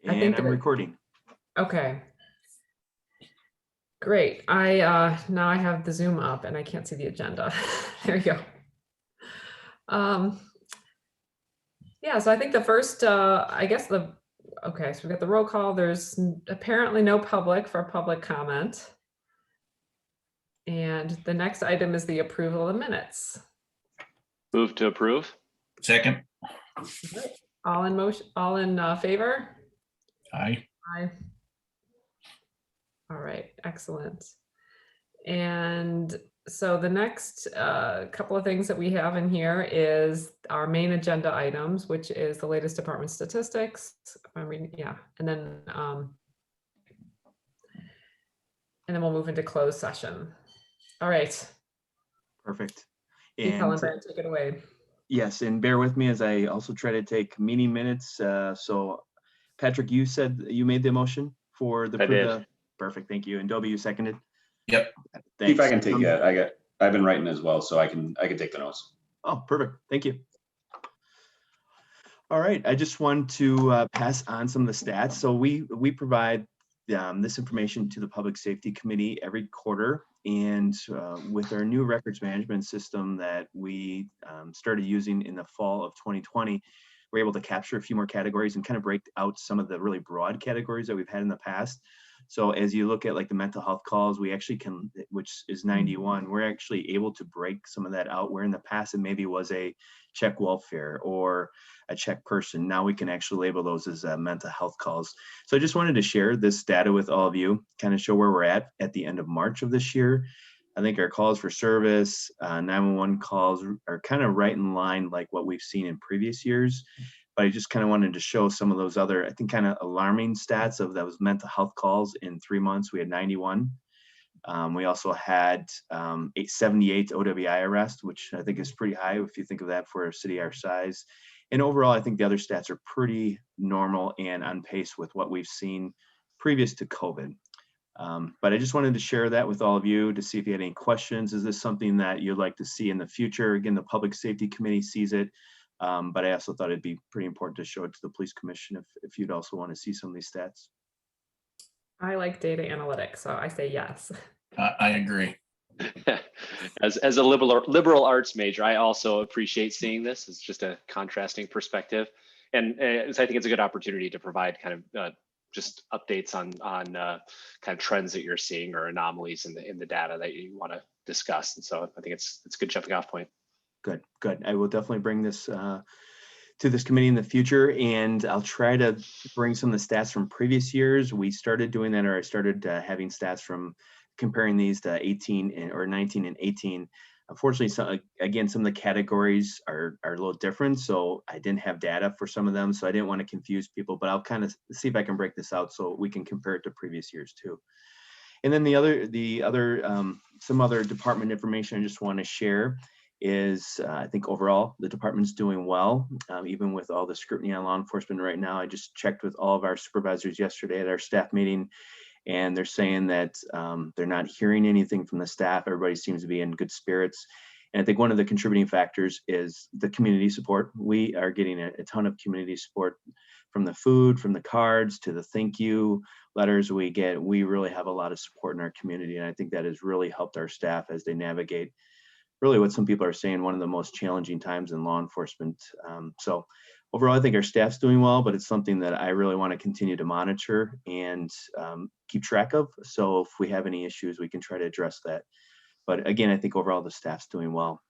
I think And I'm recording. okay. Great. Now I have the Zoom up and I can't see the agenda. There you go. Yeah, so I think the first, okay, so we've got the roll call. There's apparently no public for public comment. And the next item is the approval of minutes. Move to approve. Second. All in motion, all in favor? Aye. Aye. All right, excellent. And so the next couple of things that we have in here is our main agenda items, which is the latest department statistics. I mean, yeah, and then we'll move into closed session. All right. Perfect. Keith And Hellenbrand, take it away. yes, and bear with me as I also try to take meeting minutes. So Patrick, you said you made the motion for the. I did. Perfect, thank you. And Dobie, you seconded? Yep. Thanks. If I can take it, I've been writing as well, so I can take the notes. Oh, perfect. Thank you. All right. I just want to pass on some of the stats. So we provide this information to the Public Safety Committee every quarter. And with our new records management system that we started using in the fall of 2020, we're able to capture a few more categories and kind of break out some of the really broad categories that we've had in the past. So as you look at like the mental health calls, we actually can, which is 91, we're actually able to break some of that out, where in the past it maybe was a check welfare or a check person. Now we can actually label those as mental health calls. So I just wanted to share this data with all of you, kind of show where we're at the end of March of this year. I think our calls for service, 911 calls are kind of right in line like what we've seen in previous years. But I just kind of wanted to show some of those other, I think, kind of alarming stats of those mental health calls in 3 months. We had 91. We also had 78 OWI arrests, which I think is pretty high if you think of that for a city our size. And overall, I think the other stats are pretty normal and on pace with what we've seen previous to COVID. But I just wanted to share that with all of you to see if you had any questions. Is this something that you'd like to see in the future? Again, the Public Safety Committee sees it. But I also thought it'd be pretty important to show it to the Police Commission if you'd also want to see some of these stats. I like data analytics, so I say yes. I agree. As a liberal arts major, I also appreciate seeing this. It's just a contrasting perspective, and I think it's a good opportunity to provide kind of just updates on kind of trends that you're seeing or anomalies in the data that you want to discuss. And so I think it's a good jumping off point. Good. I will definitely bring this to this committee in the future, and I'll try to bring some of the stats from previous years. We started doing that, or I started having stats from comparing these to 18 or 19 and 18. Unfortunately, again, some of the categories are a little different, so I didn't have data for some of them, so I didn't want to confuse people, but I'll kind of see if I can break this out so we can compare it to previous years too. And then some other department information I just want to share is I think overall the department's doing well, even with all the scrutiny on law enforcement right now. I just checked with all of our supervisors yesterday at our staff meeting, and they're saying that they're not hearing anything from the staff. Everybody seems to be in good spirits. And I think one of the contributing factors is the community support. We are getting a ton of community support, from the food, from the cards, to the thank you letters we get. We really have a lot of support in our community, and I think that has really helped our staff as they navigate really what some people are saying, one of the most challenging times in law enforcement. So overall, I think our staff's doing well, but it's something that I really want to continue to monitor and keep track of. So if we have any issues, we can try to address that. But again, I think overall the staff's doing well.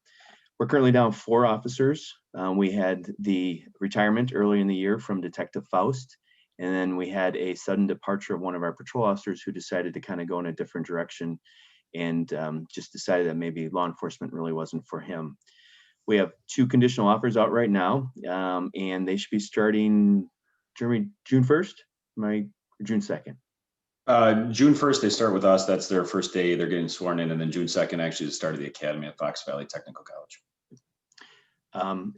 We're currently down 4 officers. We had the retirement early in the year from Detective Faust, and then we had a sudden departure of one of our patrol officers who decided to kind of go in a different direction and just decided that maybe law enforcement really wasn't for him. We have 2 conditional offers out right now, and they should be starting June 1st, June 2nd. June 1st, they start with us. That's their first day. They're getting sworn in, and then June 2nd, actually the start of the academy at Fox Valley Technical College.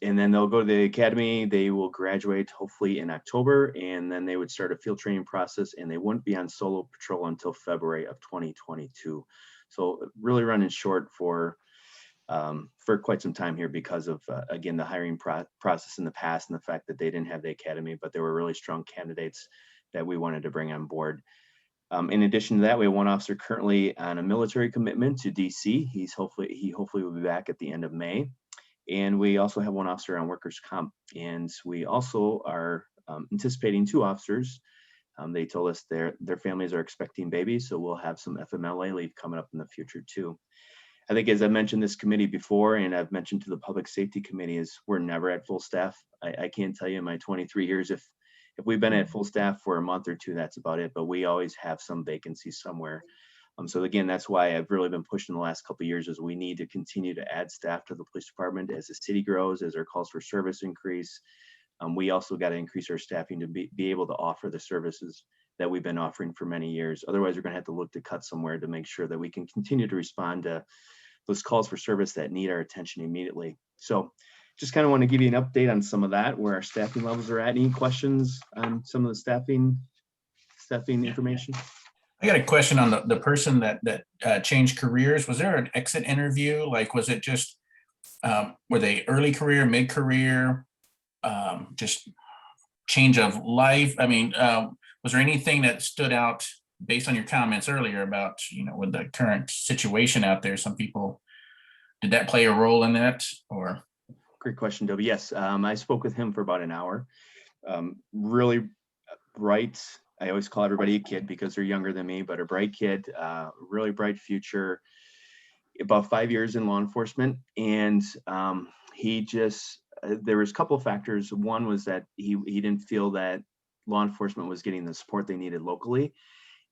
And then they'll go to the academy. They will graduate hopefully in October, and then they would start a field training process, and they wouldn't be on solo patrol until February of 2022. So really running short for quite some time here because of, again, the hiring process in the past and the fact that they didn't have the academy, but they were really strong candidates that we wanted to bring on board. In addition to that, we have one officer currently on a military commitment to DC. He hopefully will be back at the end of May. And we also have one officer on workers' comp. And we also are anticipating 2 officers. They told us their families are expecting babies, so we'll have some FMLA leave coming up in the future too. I think, as I mentioned this committee before, and I've mentioned to the Public Safety Committee, is we're never at full staff. I can't tell you in my 23 years if we've been at full staff for a month or 2, that's about it. But we always have some vacancies somewhere. So again, that's why I've really been pushing the last couple of years, is we need to continue to add staff to the police department as the city grows, as our calls for service increase. We also got to increase our staffing to be able to offer the services that we've been offering for many years. Otherwise, we're going to have to look to cut somewhere to make sure that we can continue to respond to those calls for service that need our attention immediately. So just kind of want to give you an update on some of that, where our staffing levels are at. Any questions on some of the staffing information? I got a question on the person that changed careers. Was there an exit interview? Like, was it just, were they early career, mid-career, just change of life? I mean, was there anything that stood out based on your comments earlier about, with the current situation out there, some people, did that play a role in that, or? Great question, Dobie. Yes, I spoke with him for about an hour. Really bright. I always call everybody a kid because they're younger than me, but a bright kid, really bright future, about 5 years in law enforcement. And he just, there was a couple of factors. One was that he didn't feel that law enforcement was getting the support they needed locally.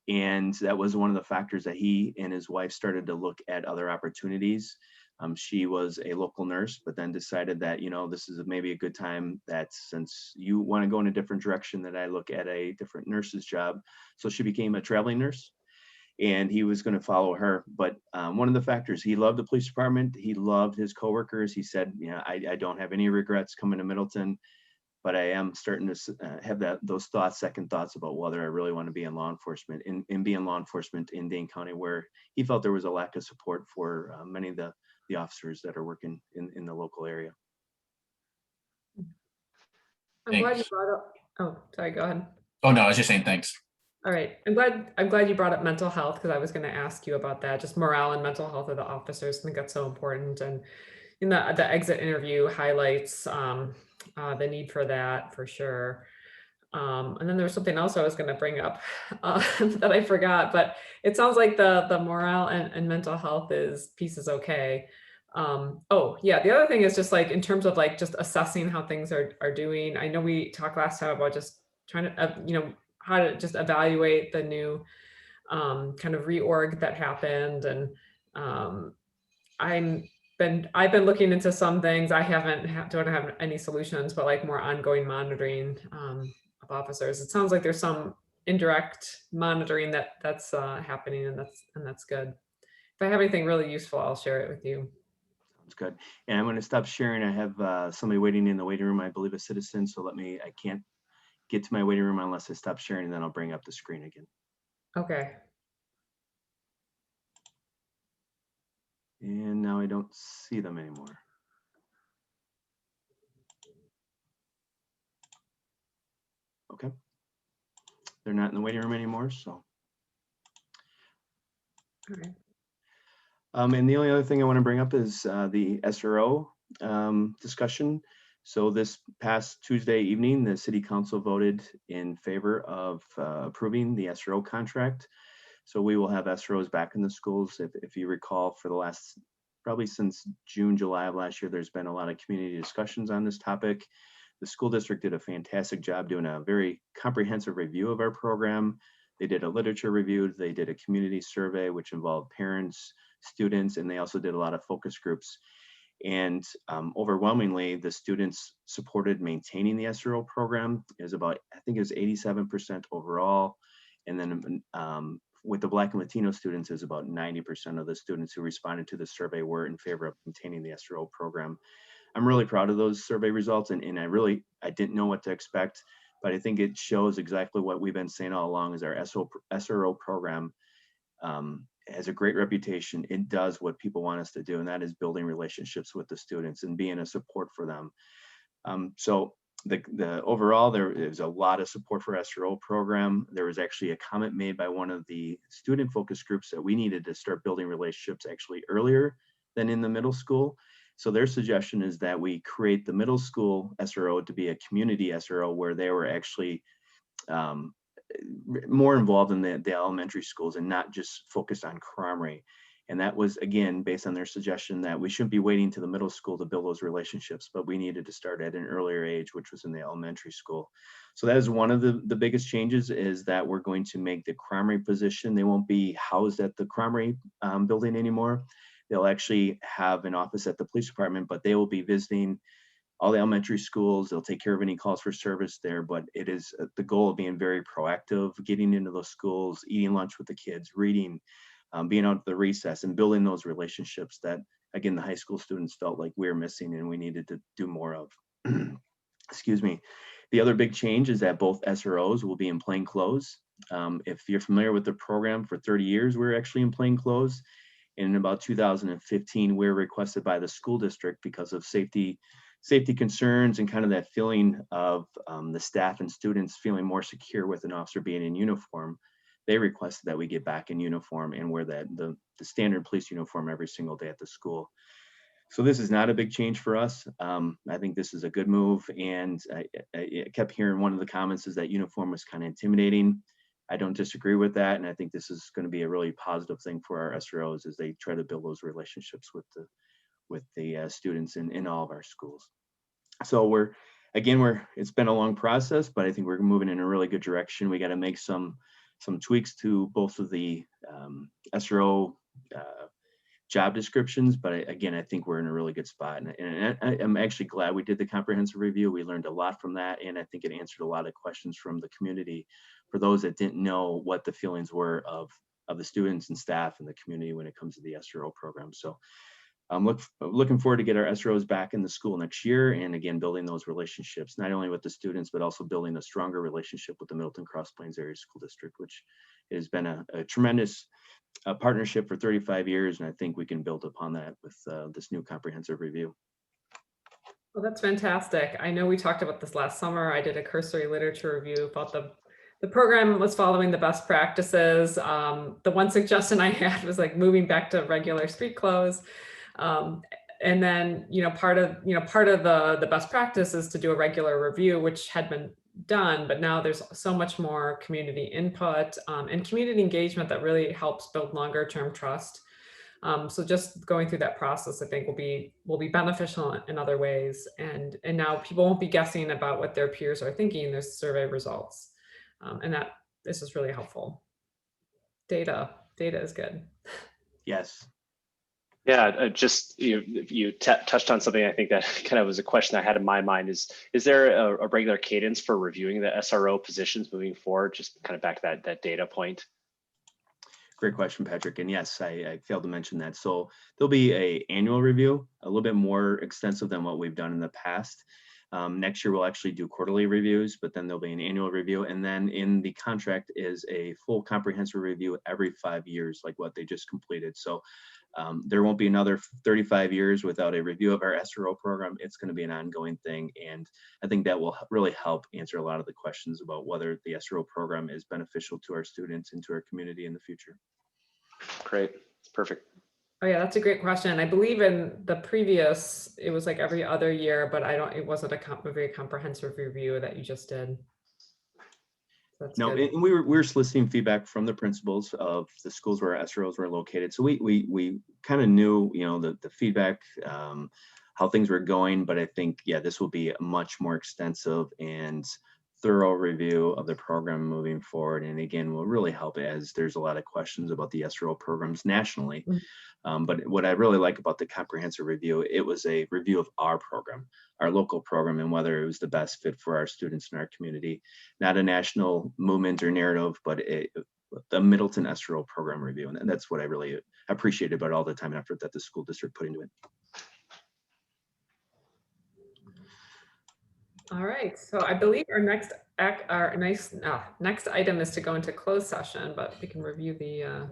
And that was one of the factors that he and his wife started to look at other opportunities. She was a local nurse, but then decided that, this is maybe a good time, that since you want to go in a different direction, that I look at a different nurse's job. So she became a traveling nurse, and he was going to follow her. But one of the factors, he loved the police department. He loved his coworkers. He said, I don't have any regrets coming to Middleton, but I am starting to have those second thoughts about whether I really want to be in law enforcement and be in law enforcement in Dane County, where he felt there was a lack of support for many of the officers that are working in the local area. I'm glad you Thanks. brought up, oh, sorry, go ahead. Oh, no, I was just saying thanks. All right, I'm glad you brought up mental health, because I was going to ask you about that. Just morale and mental health of the officers. I think that's so important. And in the exit interview highlights the need for that for sure. And then there was something else I was going to bring up that I forgot, but it sounds like the morale and mental health piece is okay. Oh yeah, the other thing is just like in terms of like just assessing how things are doing. I know we talked last time about just trying to how to just evaluate the new kind of reorg that happened, and I've been looking into some things. I don't have any solutions, but like more ongoing monitoring of officers. It sounds like there's some indirect monitoring that's happening, and that's good. If I have anything really useful, I'll share it with you. Sounds good. And I'm going to stop sharing. I have somebody waiting in the waiting room, I believe a citizen. So I can't get to my waiting room unless I stop sharing, and then I'll bring up the screen again. Okay. And now I don't see them anymore. Okay. They're not in the waiting room anymore, so. Okay. And the only other thing I want to bring up is the SRO discussion. So this past Tuesday evening, the city council voted in favor of approving the SRO contract. So we will have SROs back in the schools. If you recall, for the last, probably since June, July of last year, there's been a lot of community discussions on this topic. The school district did a fantastic job doing a very comprehensive review of our program. They did a literature review. They did a community survey, which involved parents, students, and they also did a lot of focus groups. And overwhelmingly, the students supported maintaining the SRO program. It was about, I think it was 87% overall. And then with the Black and Latino students, is about 90% of the students who responded to the survey were in favor of maintaining the SRO program. I'm really proud of those survey results, and I didn't know what to expect, but I think it shows exactly what we've been saying all along, is our SRO program has a great reputation. It does what people want us to do, and that is building relationships with the students and being a support for them. So the overall, there is a lot of support for SRO program. There was actually a comment made by one of the student focus groups that we needed to start building relationships actually earlier than in the middle school. So their suggestion is that we create the middle school SRO to be a community SRO where they were actually more involved in the elementary schools and not just focused on Cromrie. And that was, again, based on their suggestion that we shouldn't be waiting to the middle school to build those relationships, but we needed to start at an earlier age, which was in the elementary school. So that is one of the biggest changes, is that we're going to make the Cromrie position. They won't be housed at the Cromrie building anymore. They'll actually have an office at the police department, but they will be visiting all the elementary schools. They'll take care of any calls for service there, but it is the goal of being very proactive, getting into those schools, eating lunch with the kids, reading, being out at the recess, and building those relationships that, again, the high school students felt like we were missing and we needed to do more of. Excuse me. The other big change is that both SROs will be in plain clothes. If you're familiar with the program, for 30 years, we're actually in plain clothes. And in about 2015, we were requested by the school district because of safety concerns and kind of that feeling of the staff and students feeling more secure with an officer being in uniform. They requested that we get back in uniform and wear the standard police uniform every single day at the school. So this is not a big change for us. I think this is a good move. And I kept hearing one of the comments is that uniform was kind of intimidating. I don't disagree with that. And I think this is going to be a really positive thing for our SROs as they try to build those relationships with the students in all of our schools. So it's been a long process, but I think we're moving in a really good direction. We got to make some tweaks to both of the SRO job descriptions, but again, I think we're in a really good spot. And I'm actually glad we did the comprehensive review. We learned a lot from that, and I think it answered a lot of questions from the community for those that didn't know what the feelings were of the students and staff and the community when it comes to the SRO program. So I'm looking forward to get our SROs back in the school next year, and again, building those relationships, not only with the students, but also building a stronger relationship with the Middleton Cross Plains Area School District, which has been a tremendous partnership for 35 years. And I think we can build upon that with this new comprehensive review. Well, that's fantastic. I know we talked about this last summer. I did a cursory literature review about the program was following the best practices. The one suggestion I had was like moving back to regular street clothes. And then, part of the best practice is to do a regular review, which had been done, but now there's so much more community input and community engagement that really helps build longer term trust. So just going through that process, I think will be beneficial in other ways. And now people won't be guessing about what their peers are thinking. There's survey results, and that this is really helpful. Data is good. Yes. Yeah, just you touched on something I think that kind of was a question I had in my mind is there a regular cadence for reviewing the SRO positions moving forward? Just kind of back to that data point. Great question, Patrick. And yes, I failed to mention that. So there'll be an annual review, a little bit more extensive than what we've done in the past. Next year, we'll actually do quarterly reviews, but then there'll be an annual review. And then in the contract is a full comprehensive review every 5 years, like what they just completed. So there won't be another 35 years without a review of our SRO program. It's going to be an ongoing thing. And I think that will really help answer a lot of the questions about whether the SRO program is beneficial to our students and to our community in the future. Great. It's perfect. Oh yeah, that's a great question. I believe in the previous, it was like every other year, but it wasn't a very comprehensive review that you just did. That's no, good. and we were soliciting feedback from the principals of the schools where our SROs were located. So we kind of knew, the feedback, how things were going, but I think, yeah, this will be a much more extensive and thorough review of the program moving forward. And again, will really help as there's a lot of questions about the SRO programs nationally. But what I really like about the comprehensive review, it was a review of our program, our local program, and whether it was the best fit for our students in our community, not a national movement or narrative, but the Middleton SRO program review. And that's what I really appreciated about all the time and effort that the school district put into it. All right, so I believe our next item is to go into closed session, but we can review the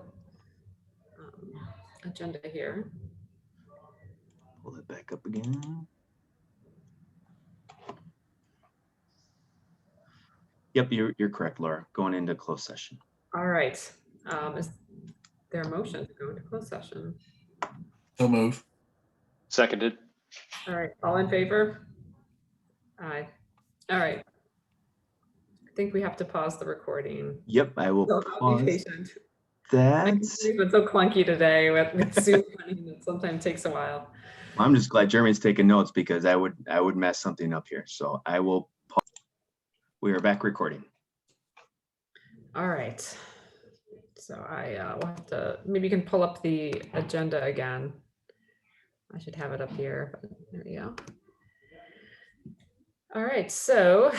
agenda here. Pull it back up again. Yep, you're correct, Laura. Going into closed session. All right. Is there a motion to go into closed session? So move. Seconded. All right, all in favor? Aye. All right. I think we have to pause the recording. Yep, I will So I'll be pause patient. that. It's been so clunky today with Zoom running, it sometimes takes a while. I'm just glad Jeremy's taking notes because I would mess something up here. So I will pause. We are back recording. All right. So I will have to, maybe you can pull up the agenda again. I should have it up here, but there we go. All right, so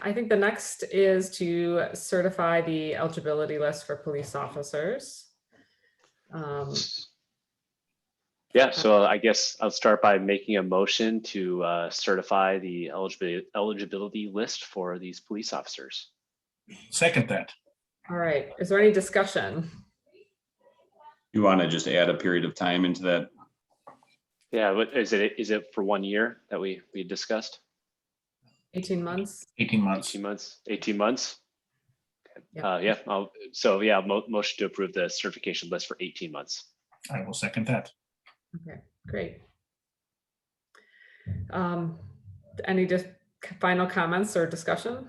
I think the next is to certify the eligibility list for police officers. Yeah, so I guess I'll start by making a motion to certify the eligibility list for these police officers. Second that. All right, is there any discussion? You want to just add a period of time into that? Yeah, what is it? Is it for 1 year that we discussed? 18 months? 18 months. 18 months. 18 months. Yeah. Yeah. Motion to approve the certification list for 18 months. I will second that. Okay, great. Any just final comments or discussion?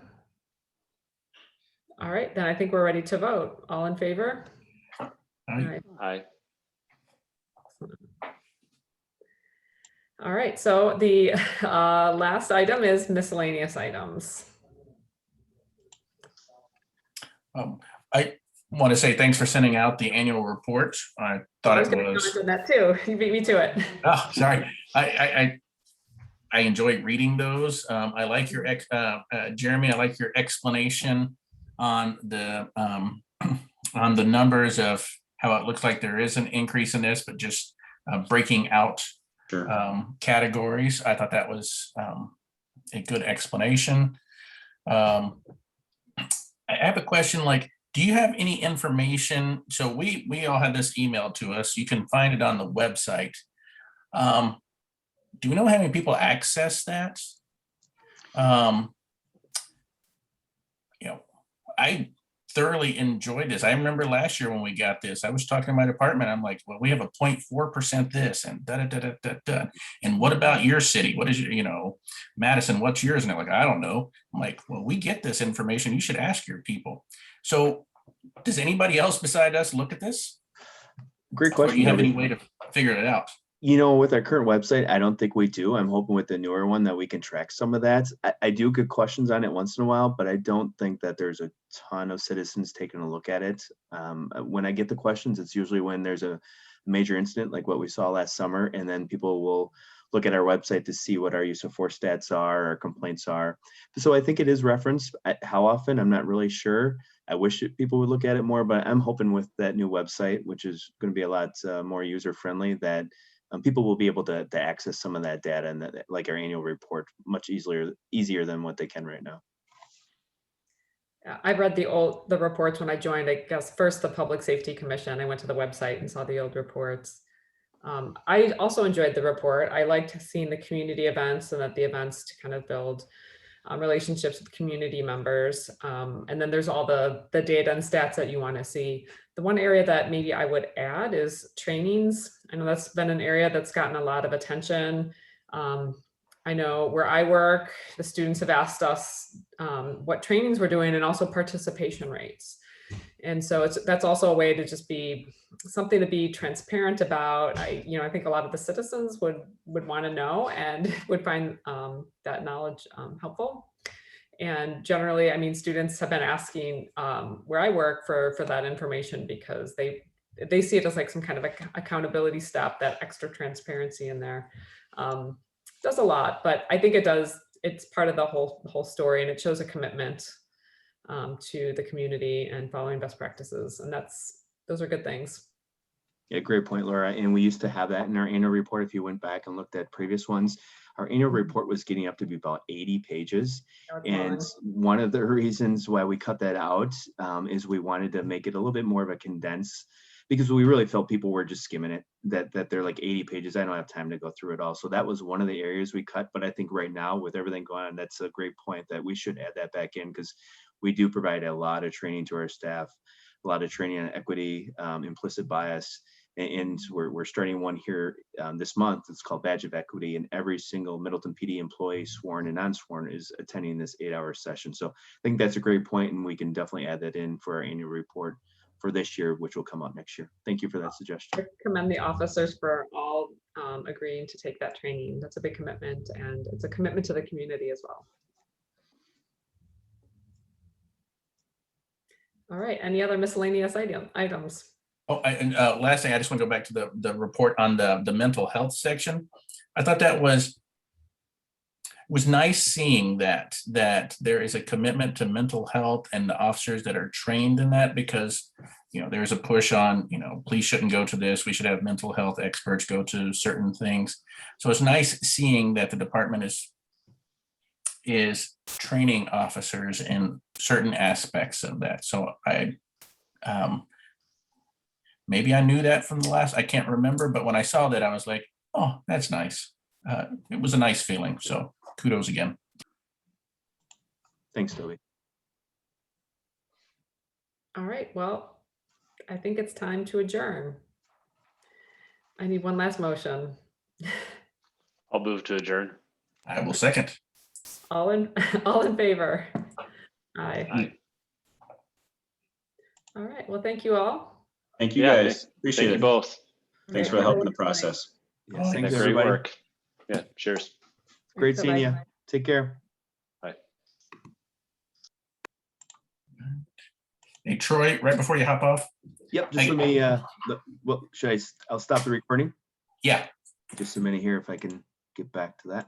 All right, then I think we're ready to vote. All in favor? All right. Aye. All right, so the last item is miscellaneous items. I want to say thanks for sending out the annual report. I thought was it gonna was. comment on that too. You beat me to it. Oh, sorry. I enjoy reading those. I like your Jeremy. I like your explanation on the numbers of how it looks like there is an increase in this, but just breaking out Sure. categories. I thought that was a good explanation. I have a question. Like, do you have any information? So we all had this emailed to us. You can find it on the website. Do we know how many people access that? I thoroughly enjoyed this. I remember last year when we got this, I was talking to my department. I'm like, well, we have a 0.4% this and da, da, da, da, da, da. And what about your city? What is your, Madison, what's yours? And they're like, I don't know. I'm like, well, we get this information. You should ask your people. So does anybody else beside us look at this? Great Or question. do you have any way to figure it out? With our current website, I don't think we do. I'm hoping with the newer one that we can track some of that. I do get questions on it once in a while, but I don't think that there's a ton of citizens taking a look at it. When I get the questions, it's usually when there's a major incident like what we saw last summer, and then people will look at our website to see what our use of force stats are or complaints are. So I think it is referenced. How often, I'm not really sure. I wish people would look at it more, but I'm hoping with that new website, which is going to be a lot more user-friendly, that people will be able to access some of that data and that, like our annual report, much easier than what they can right now. Yeah, I read the reports when I joined, I guess, first the Public Safety Commission. I went to the website and saw the old reports. I also enjoyed the report. I liked seeing the community events and that the events to kind of build relationships with community members. And then there's all the data and stats that you want to see. The one area that maybe I would add is trainings. I know that's been an area that's gotten a lot of attention. I know where I work, the students have asked us what trainings we're doing and also participation rates. And so that's also a way to just be something to be transparent about. I think a lot of the citizens would want to know and would find that knowledge helpful. And generally, I mean, students have been asking where I work for that information because they see it as like some kind of accountability step, that extra transparency in there. Does a lot, but I think it's part of the whole story, and it shows a commitment to the community and following best practices. And those are good things. Yeah, great point, Laura. And we used to have that in our annual report. If you went back and looked at previous ones, our annual report was getting up to be about 80 pages. And one of the reasons why we cut that out is we wanted to make it a little bit more of a condense, because we really felt people were just skimming it, that they're like 80 pages. I don't have time to go through it all. So that was one of the areas we cut. But I think right now with everything going on, that's a great point that we should add that back in, because we do provide a lot of training to our staff, a lot of training on equity, implicit bias. And we're starting one here this month. It's called Badge of Equity, and every single Middleton PD employee, sworn and non-sworn, is attending this 8-hour session. So I think that's a great point, and we can definitely add that in for our annual report for this year, which will come out next year. Thank you for that suggestion. I commend the officers for all agreeing to take that training. That's a big commitment, and it's a commitment to the community as well. All right, any other miscellaneous items? Oh, and last thing, I just want to go back to the report on the mental health section. I thought that was nice seeing that there is a commitment to mental health and the officers that are trained in that, because there's a push on, police shouldn't go to this. We should have mental health experts go to certain things. So it's nice seeing that the department is training officers in certain aspects of that. So maybe I knew that from the last, I can't remember, but when I saw that, I was like, oh, that's nice. It was a nice feeling. So kudos again. Thanks, Toby. All right, well, I think it's time to adjourn. I need one last motion. I'll move to adjourn. I will second. All in favor? Aye. Aye. All right, well, thank you all. Thank you Yeah, guys. Appreciate Thank you it. both. Thanks for helping the process. Yes, Oh, thanks, Yeah, great everybody. work. Yeah, cheers. Great seeing Bye-bye. you. Take care. Hey, Troy, right before you hop off. Yep, just let me, well, I'll stop the recording. Yeah. Just a minute here if I can get back to that.